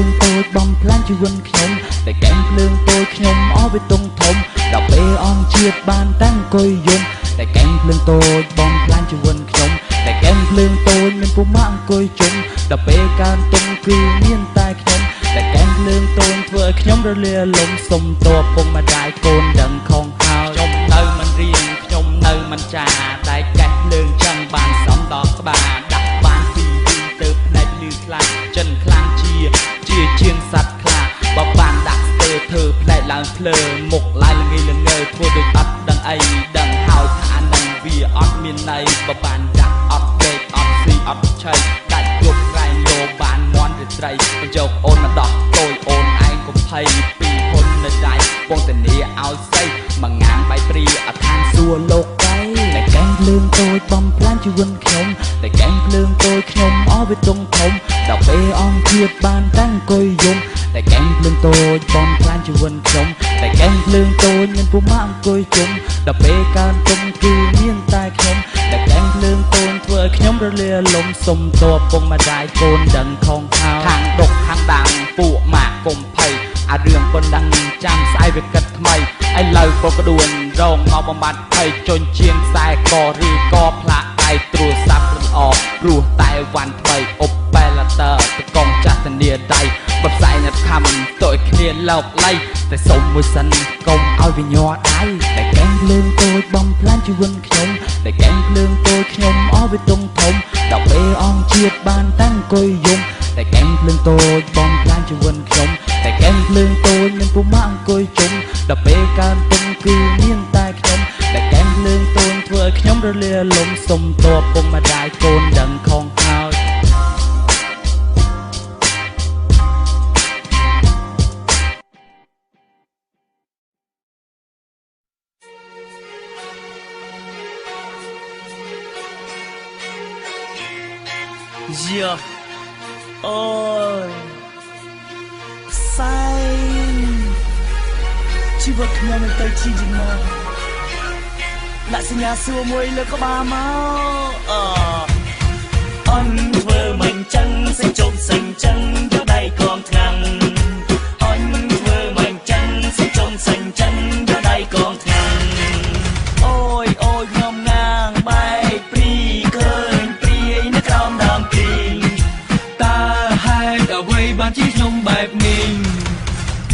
ងតូចបំផ្លាញជីវិតខ្ញុំតែកែងភ្លើងតូចខ្ញុំអស់វាទុំធំដល់ពេលអង្គជាតិបានតាំងអង្គុយយំតែកែងភ្លើងតូចបំផ្លាញជីវិតខ្ញុំតែកែងភ្លើងតូចមានពុម៉ាក់អង្គុយជុំដល់ពេលកើនទុំគឺមានតែខ្ញុំតែកែងភ្លើងតូចធ្វើឲ្យខ្ញុំរលាលំសុំតបពុកម្ដាយកូនដឹងខំហើយខ្ញុំនៅមិនរៀងខ្ញុំនៅមិនចាតែកែងភ្លើងចឹងបានសំដល់ក្បាលដាក់បានពីទៅផ្នែកលឺខ្លាំងចិនខ្លាំងជាជាងសត្វខ្លាបើបានដាក់ស្ទើធ្វើផ្លែឡើងភ្លើមុខឡើងល្ងីល្ងើធ្វើដូចអត់ដឹងអីដឹងហើយថានឹងវាអត់មានន័យបើបានដាក់អត់ដេកអត់ស៊ីអត់ឆៃដាច់គ្រប់ក្រែងលោបានមន់រាត្រីបញ្យកអូនមកដោះតូចអូនឯងកុំភ័យពីហ៊ុននៅដៃពងធានាឲ្យស្អីមួយងាងបាយព្រីអឋានសួគ៌លោកកៃតែកែងភ្លើងតូចបំផ្លាញជីវិតខ្ញុំតែកែងភ្លើងតូចខ្ញុំអស់វាទុំធំដល់ពេលអង្គជាតិបានតាំងអង្គុយយំតែកែងភ្លើងតូចបំផ្លាញជីវិតខ្ញុំតែកែងភ្លើងតូចមានពុម៉ាក់អង្គុយជុំដល់ពេលកើនទុំគឺមានតែខ្ញុំតែកែងភ្លើងតូចធ្វើឲ្យខ្ញុំរលាលំសុំតបពុកម្ដាយកូនដឹងខំហើយខាងដុកខាងដាំងពួកម៉ាក់កុំភ័យអារឿងប៉ុណ្ណឹងចាំស្អែកវាគិតថ្មីឥឡូវក៏ក្ដួនរងមកបំបត្តិភ័យជន់ជាងខ្សែកឬក៏ផ្លាកដៃទ្រួសាប់រអព្រោះតែវ៉ាន់ថ្មីអុបបែឡាទ័រទៅកងចាស់ធានាដៃបផ្សាយណាត់ខំតូចគ្នាលោកលៃតែសុំមួយសិនកុំឲ្យវាញ័រដៃតែកែងភ្លើងតូចបំផ្លាញជីវិតខ្ញុំតែកែងភ្លើងតូចខ្ញុំអស់វាទុំធំដល់ពេលអង្គជាតិបានតាំងអង្គុយយំតែកែងភ្លើងតូចបំផ្លាញជីវិតខ្ញុំតែកែងភ្លើងតូចមានពុម៉ាក់អង្គុយជុំដល់ពេលកើនទុំគឺមានតែខ្ញុំតែកែងភ្លើងតូចធ្វើឲ្យខ្ញុំរលាលំសុំតបពុកម្ដាយកូនដឹងខំហើយយ៉ាអូយផ្សាយជីវិតខ្ញុំនឹងទៅជាយ៉ាងណាដាក់សញ្ញាសួរមួយលើក្បាលមកអន់ធ្វើមិនចឹងសេចជប់សេចចឹងទៅដៃកងថ្នាំងអន់ធ្វើមិនចឹងសេចជប់សេចចឹងទៅដៃកងថ្នាំងអូយអូយខ្ញុំងាងបែកព្រីឃើញព្រាយនៅក្រោមដើមព្រីតើហេតុអ្វីបានជាខ្ញុំបែបនេះ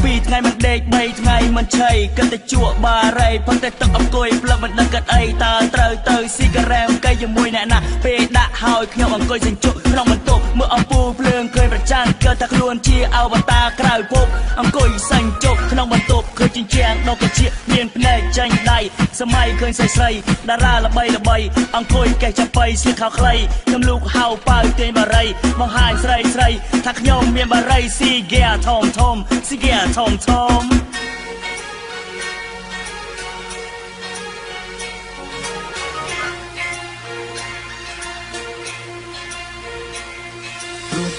ពីថ្ងៃមិនដេក3ថ្ងៃមិនឆៃគិតតែជក់បារីប៉ុន្តែទឹកអង្គុយផ្លឹកមិនដឹងគិតអីតើត្រូវទៅស៊ីការ៉េកៃជាមួយអ្នកណាពេលដាក់ហើយខ្ញុំអង្គុយសេចជក់ក្នុងបន្ទប់មើលអំពូលភ្លើងឃើញប្រច័ណ្ឌគិតថាខ្លួនជាអវតារក្រៅភពអង្គុយសេចជក់ក្នុងបន្ទប់ឃើញជញ្ជាំងដកជាមានភ្នែកចាញ់ដៃសម័យឃើញស្រីតារាល្បីអង្គុយកេះចាំបៃស្លៀកខោខ្លីខ្ញុំលូកហៅប៉ៅទាញបារីបង្ហាញស្រីថាខ្ញុំមានបារីស៊ីហ្គាធំស៊ីហ្គាធំ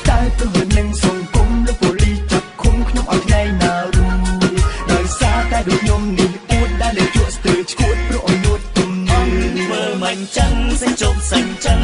តែព្រោះនឹងសង្គមលោកប៉ូលីសចាប់ឃុំខ្ញុំឲ្យថ្ងៃណារួចដោយសារតែដូចខ្ញុំនេះអួតដែលលើជក់ស្ទើរឈួតព្រោះឲ្យនួតទំនើធ្វើមិនចឹងសេចជប់សេចចឹង